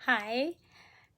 Hi,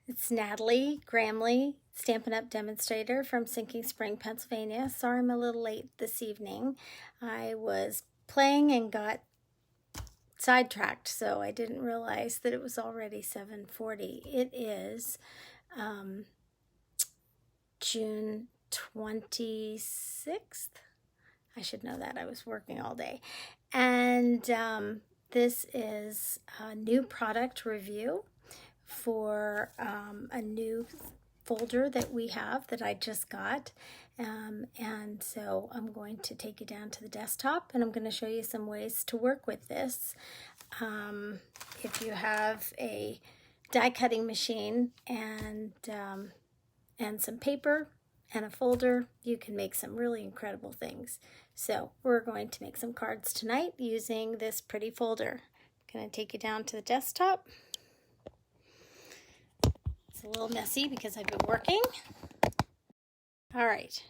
it's Natalie Gramley, Stampin' Up! Demonstrator from Sinking Spring, Pennsylvania. Sorry I'm a little late this evening. I was playing and got sidetracked, so I didn't realize that it was already 7:40. It is June 26th. I should know that. I was working all day. And this is a new product review for a new folder that we have that I just got. And so I'm going to take you down to the desktop and I'm going to show you some ways to work with this. If you have a die cutting machine and some paper and a folder, you can make some really incredible things. So we're going to make some cards tonight using this pretty folder. I'm going to take you down to the desktop. It's a little messy because I've been working. All right.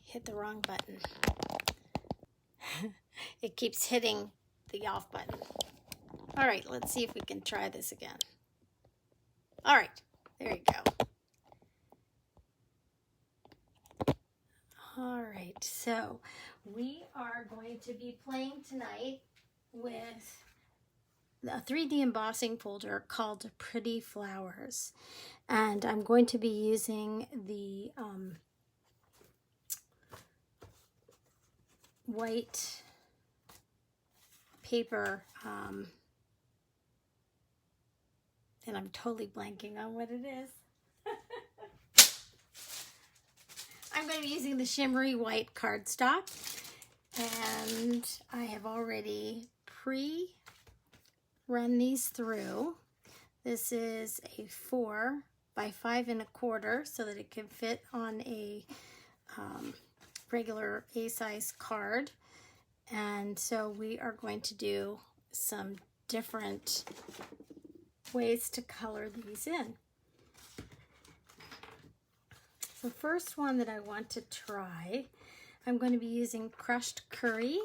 Hit the wrong button. It keeps hitting the off button. All right, let's see if we can try this again. All right, there you go. All right, so we are going to be playing tonight with a 3D embossing folder called Pretty Flowers. And I'm going to be using the white paper, and I'm totally blanking on what it is. I'm going to be using the shimmery white cardstock, and I have already pre-run these through. This is a 4 by 5 1/4 so that it can fit on a regular A-size card. And so we are going to do some different ways to color these in. The first one that I want to try, I'm going to be using crushed curry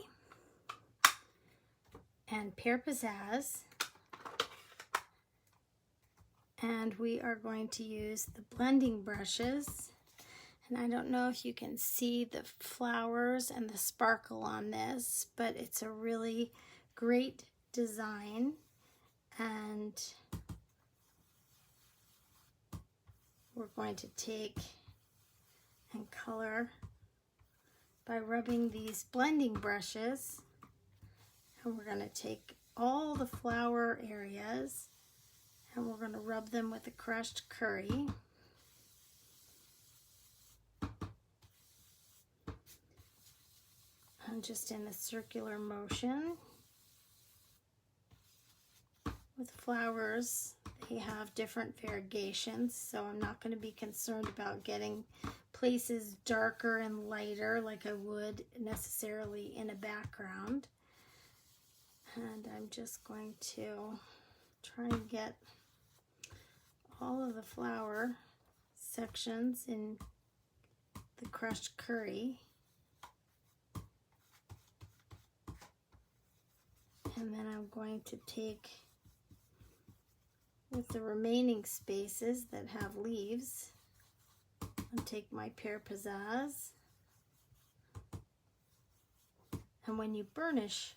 and pear pizzazz, and we are going to use the blending brushes. And I don't know if you can see the flowers and the sparkle on this, but it's a really great design, and we're going to take and color by rubbing these blending brushes, and we're going to take all the flower areas and we're going to rub them with the crushed curry. And just in a circular motion. With flowers, they have different variegations, so I'm not going to be concerned about getting places darker and lighter like I would necessarily in a background. And I'm just going to try and get all of the flower sections in the crushed curry. And then I'm going to take, with the remaining spaces that have leaves, and take my pear pizzazz. And when you burnish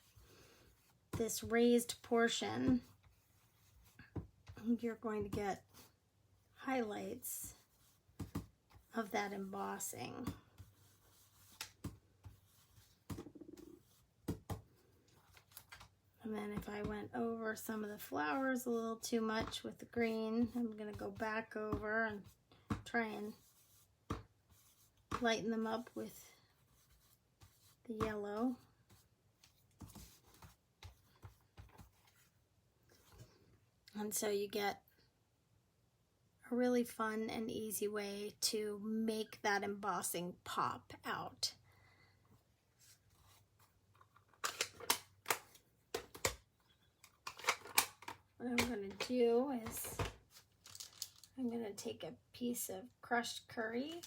this raised portion, you're going to get highlights of that embossing. And then if I went over some of the flowers a little too much with the green, I'm going to go back over and try and lighten them up with the yellow. And so you get a really fun and easy way to make that embossing pop out. What I'm going to do is I'm going to take a piece of crushed curry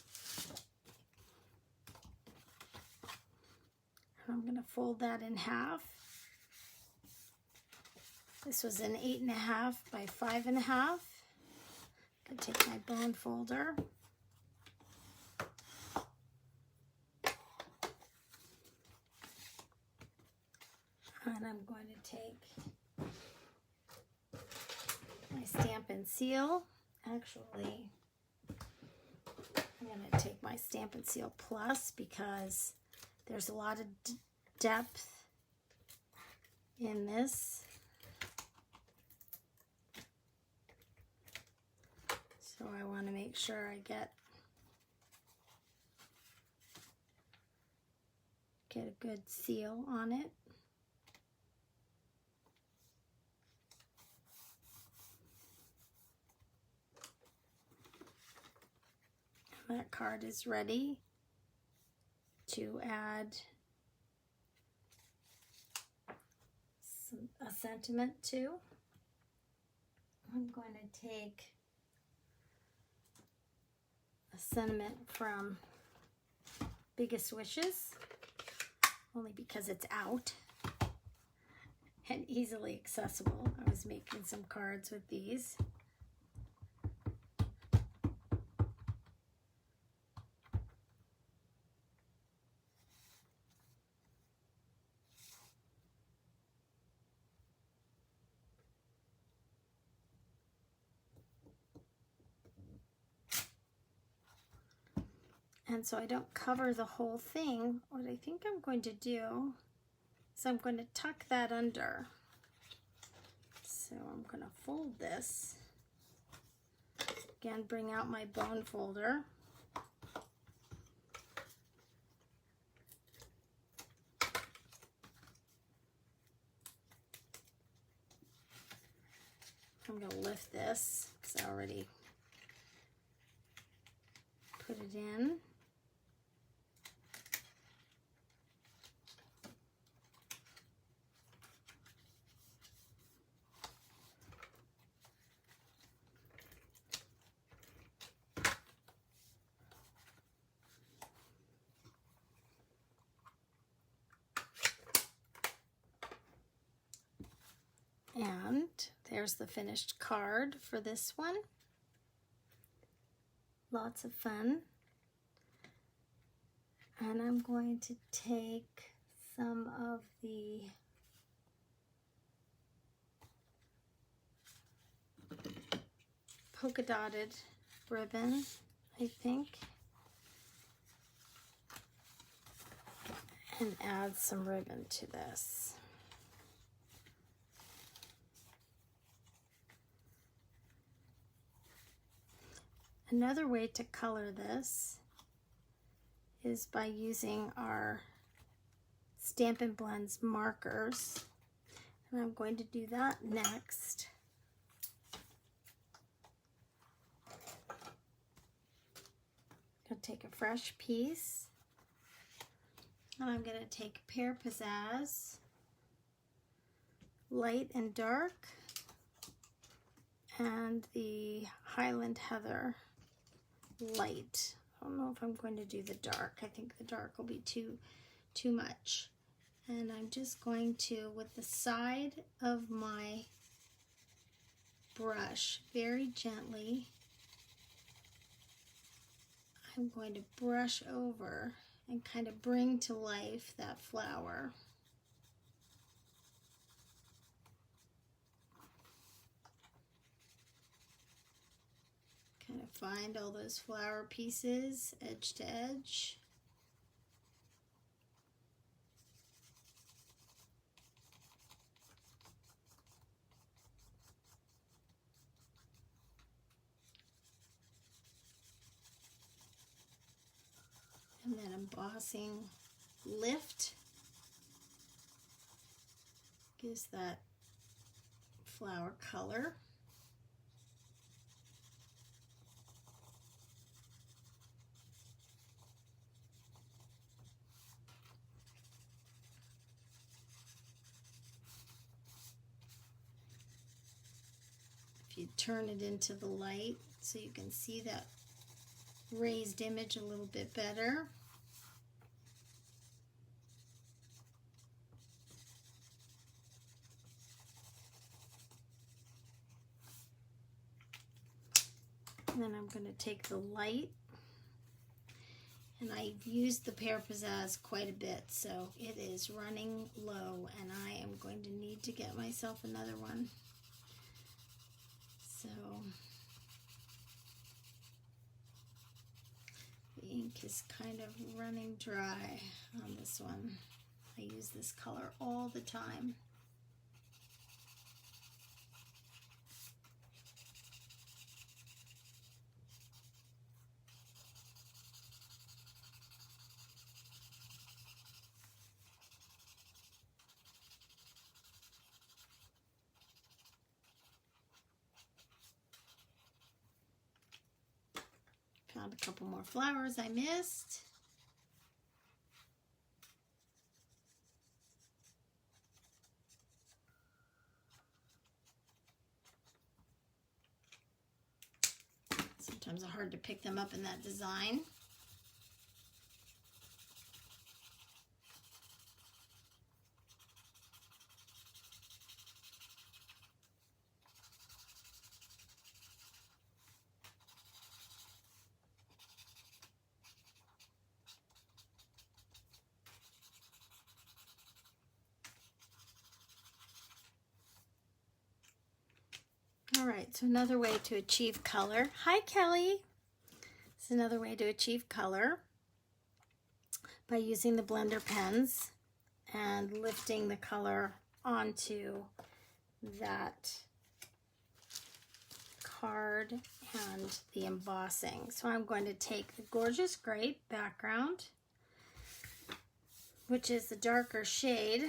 and I'm going to fold that in half. This was an 8.5 by 5.5. I'll take my bone folder. And I'm going to take my Stampin' Seal. Actually, I'm going to take my Stampin' Seal Plus because there's a lot of depth in this. So I want to make sure I get a good seal on it. That card is ready to add a sentiment to. I'm going to take a sentiment from Biggest Wishes, only because it's out and easily accessible. I was making some cards with these. And so I don't cover the whole thing. What I think I'm going to do is I'm going to tuck that under. So I'm going to fold this. Again, bring out my bone folder. I'm going to lift this because I already put it in. And there's the finished card for this one. Lots of fun. And I'm going to take some of the polka dotted ribbon, I think, and add some ribbon to this. Another way to color this is by using our Stampin' Blends markers. And I'm going to do that next. I'm going to take a fresh piece. And I'm going to take Pear Pizzazz, Light and Dark, and the Highland Heather Light. I don't know if I'm going to do the dark. I think the dark will be too much. And I'm just going to, with the side of my brush, very gently, I'm going to brush over and kind of bring to life that flower. Kind of find all those flower pieces edge to edge. And then embossing lift gives that flower color. If you turn it into the light so you can see that raised image a little bit better. And then I'm going to take the light, and I've used the Pear Pizzazz quite a bit, so it is running low, and I am going to need to get myself another one. So the ink is kind of running dry on this one. I use this color all the time. Found a couple more flowers I missed. Sometimes it's hard to pick them up in that design. All right, so another way to achieve color. Hi, Kelly. It's another way to achieve color by using the blender pens and lifting the color onto that card and the embossing. So I'm going to take the Gorgeous Grape background, which is the darker shade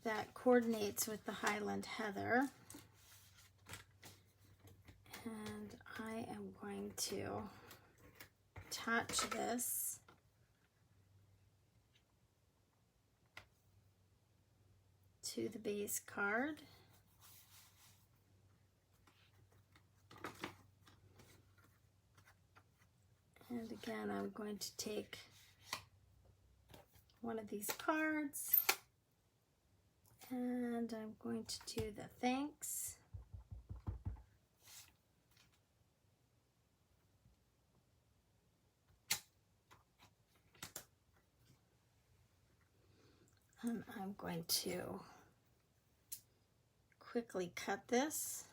that coordinates with the Highland Heather. And I am going to attach this to the base card. And again, I'm going to take one of these cards and I'm going to do the thanks. And I'm going to quickly cut this.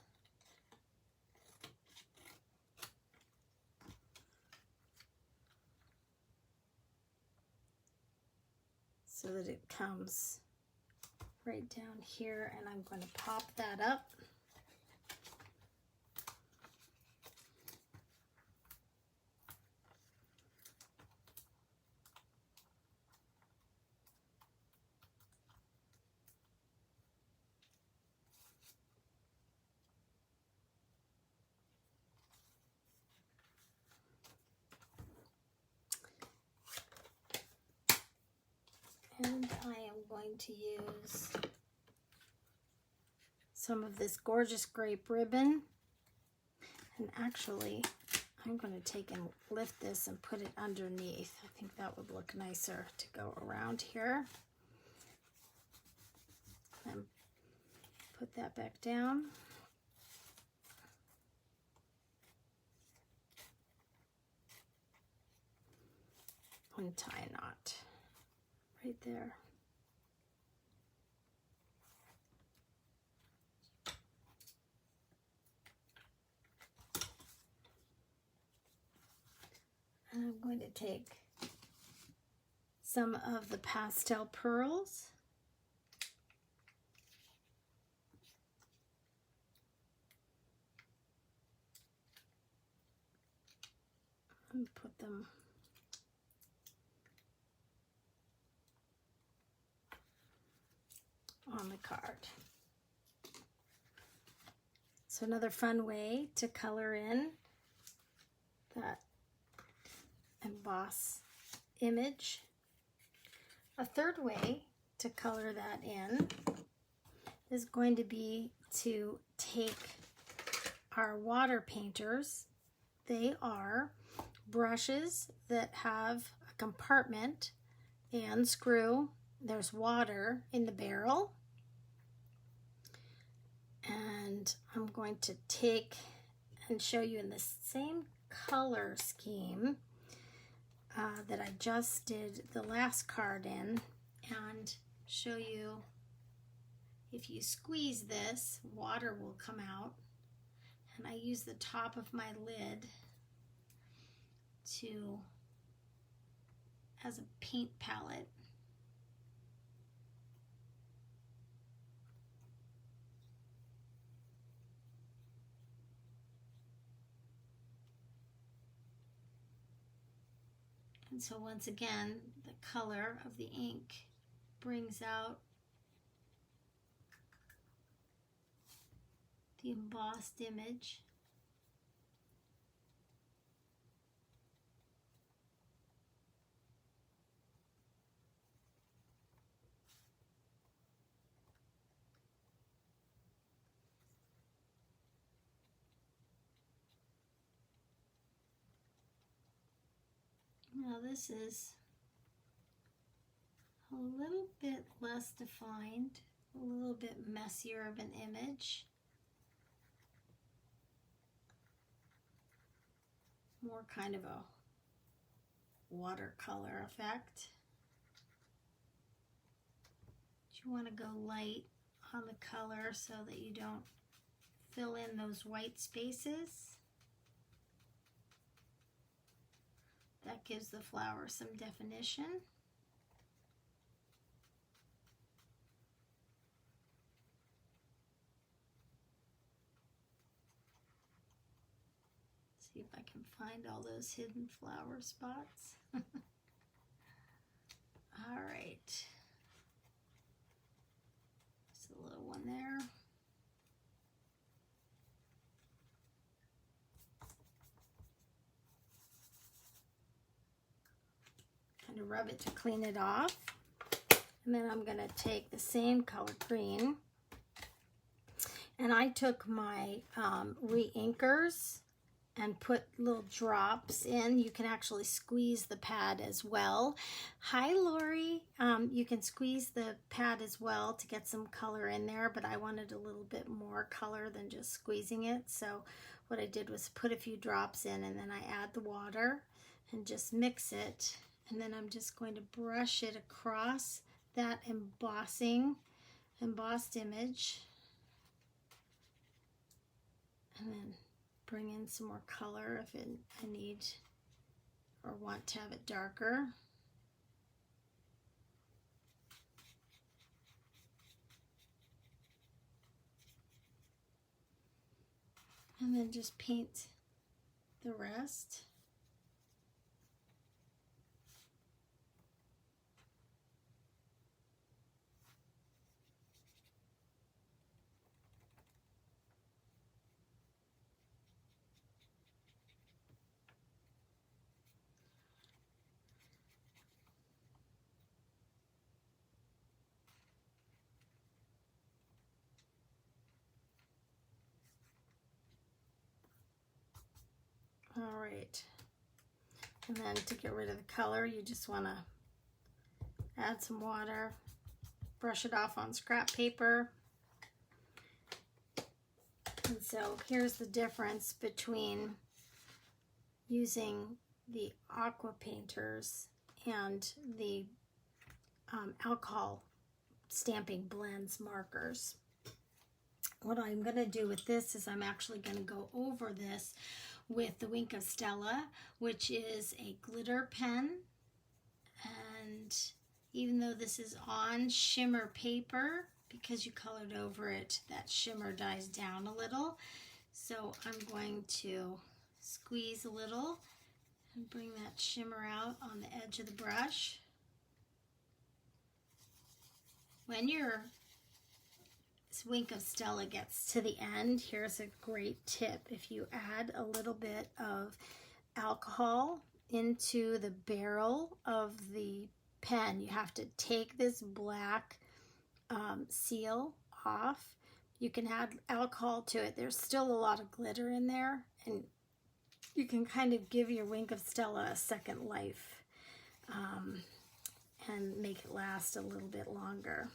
So that it comes right down here, and I'm going to pop that up. And I am going to use some of this Gorgeous Grape ribbon. And actually, I'm going to take and lift this and put it underneath. I think that would look nicer to go around here. And put that back down. And tie a knot right there. And I'm going to take some of the pastel pearls and put them on the card. So another fun way to color in that emboss image. A third way to color that in is going to be to take our water painters. They are brushes that have a compartment and screw. There's water in the barrel. And I'm going to take and show you in the same color scheme that I just did the last card in, and show you if you squeeze this, water will come out. And I use the top of my lid as a paint palette. And so once again, the color of the ink brings out the embossed image. Now this is a little bit less defined, a little bit messier of an image. More kind of a watercolor effect. But you want to go light on the color so that you don't fill in those white spaces. That gives the flower some definition. See if I can find all those hidden flower spots. All right. Just a little one there. Kind of rub it to clean it off. And then I'm going to take the same color green, and I took my re-inkers and put little drops in. You can actually squeeze the pad as well. Hi, Lori. You can squeeze the pad as well to get some color in there, but I wanted a little bit more color than just squeezing it. So what I did was put a few drops in, and then I add the water and just mix it. And then I'm just going to brush it across that embossed image. And then bring in some more color if I need or want to have it darker. And then just paint the rest. All right, and then to get rid of the color, you just want to add some water, brush it off on scrap paper. And so here's the difference between using the aqua painters and the alcohol stamping blends markers. What I'm going to do with this is I'm actually going to go over this with the Wink of Stella, which is a glitter pen. And even though this is on shimmer paper, because you colored over it, that shimmer dies down a little. So I'm going to squeeze a little and bring that shimmer out on the edge of the brush. When your Wink of Stella gets to the end, here's a great tip. If you add a little bit of alcohol into the barrel of the pen, you have to take this black seal off. You can add alcohol to it. There's still a lot of glitter in there, and you can kind of give your Wink of Stella a second life and make it last a little bit longer.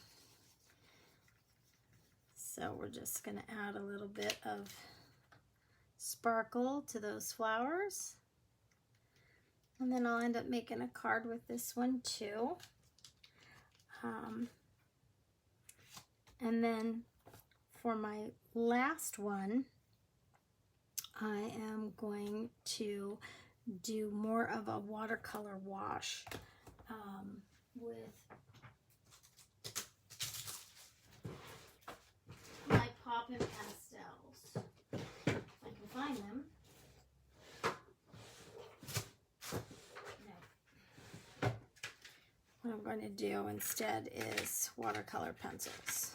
So we're just going to add a little bit of sparkle to those flowers. And then I'll end up making a card with this one too. And then for my last one, I am going to do more of a watercolor wash with my Pop and Pastels. If I can find them. No. What I'm going to do instead is watercolor pencils.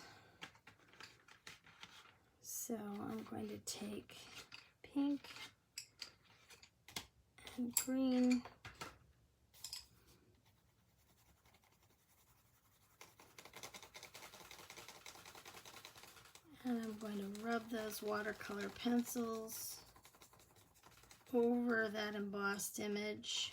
So I'm going to take pink and green, and I'm going to rub those watercolor pencils over that embossed image.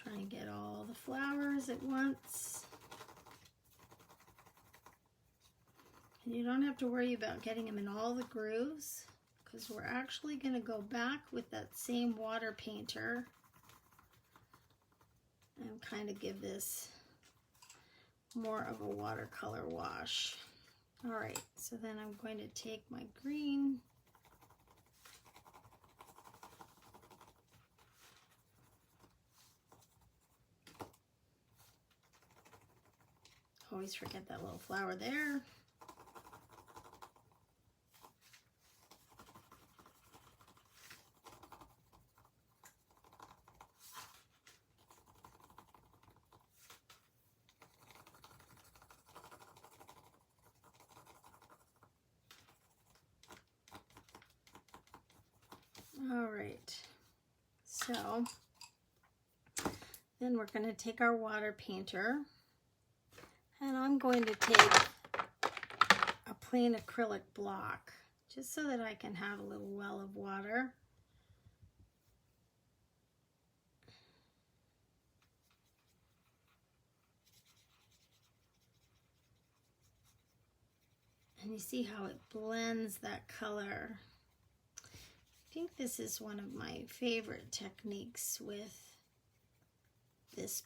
Try and get all the flowers at once. And you don't have to worry about getting them in all the grooves, because we're actually going to go back with that same water painter and kind of give this more of a watercolor wash. All right, so then I'm going to take my green always forget that little flower there. All right, so then we're going to take our water painter, and I'm going to take a plain acrylic block just so that I can have a little well of water. And you see how it blends that color. I think this is one of my favorite techniques with this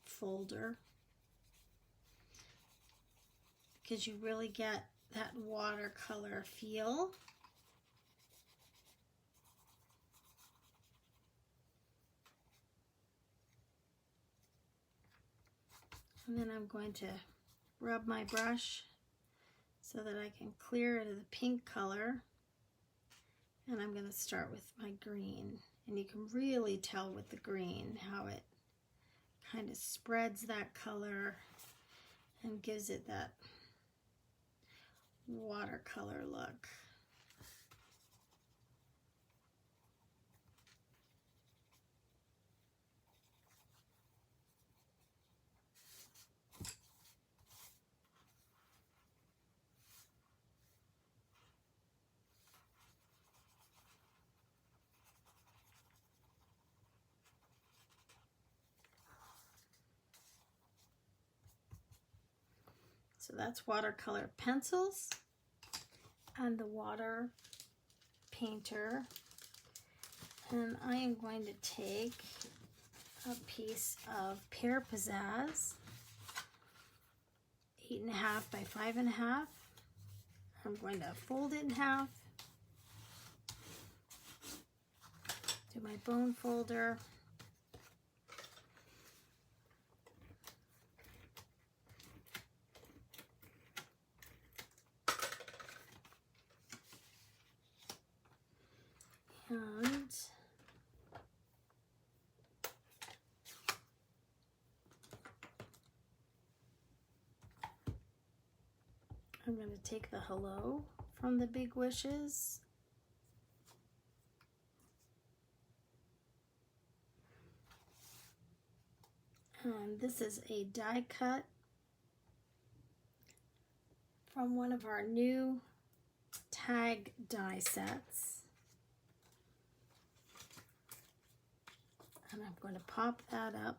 folder, because you really get that watercolor feel. And then I'm going to rub my brush so that I can clear it of the pink color. And I'm going to start with my green. And you can really tell with the green how it kind of spreads that color and gives it that watercolor look. So that's watercolor pencils and the water painter. And I am going to take a piece of Pear Pizzazz, 8.5 by 5.5. I'm going to fold it in half, do my bone folder, and I'm going to take the hello from the Big Wishes This is a die cut from one of our new tag die sets. And I'm going to pop that up.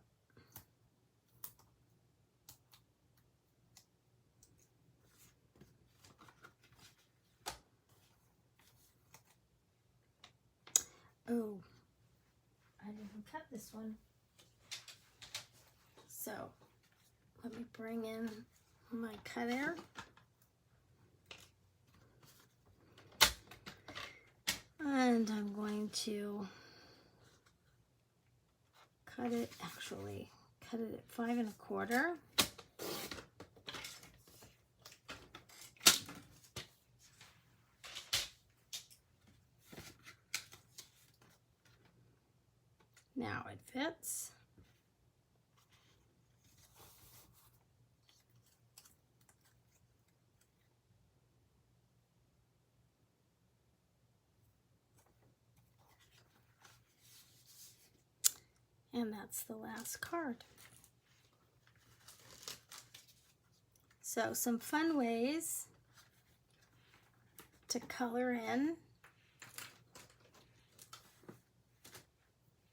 Oh, I didn't cut this one. So let me bring in my cutter. And I'm going to cut it at 5 1/4. Now it fits. And that's the last card. So some fun ways to color in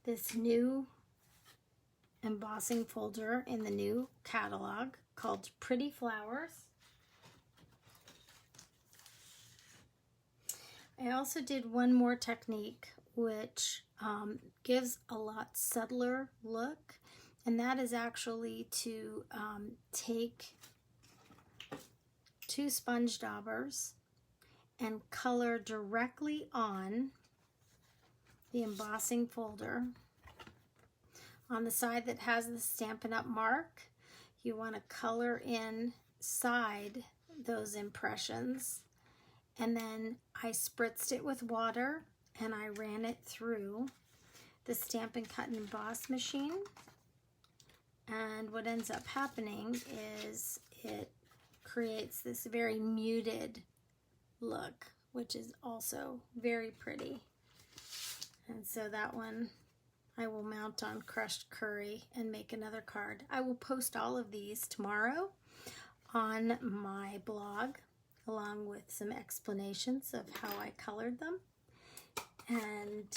this new embossing folder in the new catalog called Pretty Flowers. I also did one more technique which gives a lot subtler look, and that is actually to take 2 sponge daubers and color directly on the embossing folder. On the side that has the Stampin' Up! Mark, you want to color inside those impressions. And then I spritzed it with water and I ran it through the Stampin' Cut and Emboss machine. And what ends up happening is it creates this very muted look, which is also very pretty. And so that one I will mount on crushed curry and make another card. I will post all of these tomorrow on my blog, along with some explanations of how I colored them. And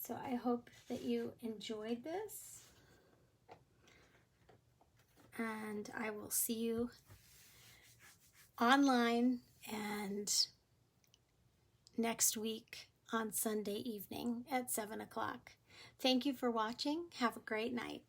so I hope that you enjoyed this. And I will see you online and next week on Sunday evening at 7 o'clock. Thank you for watching. Have a great night.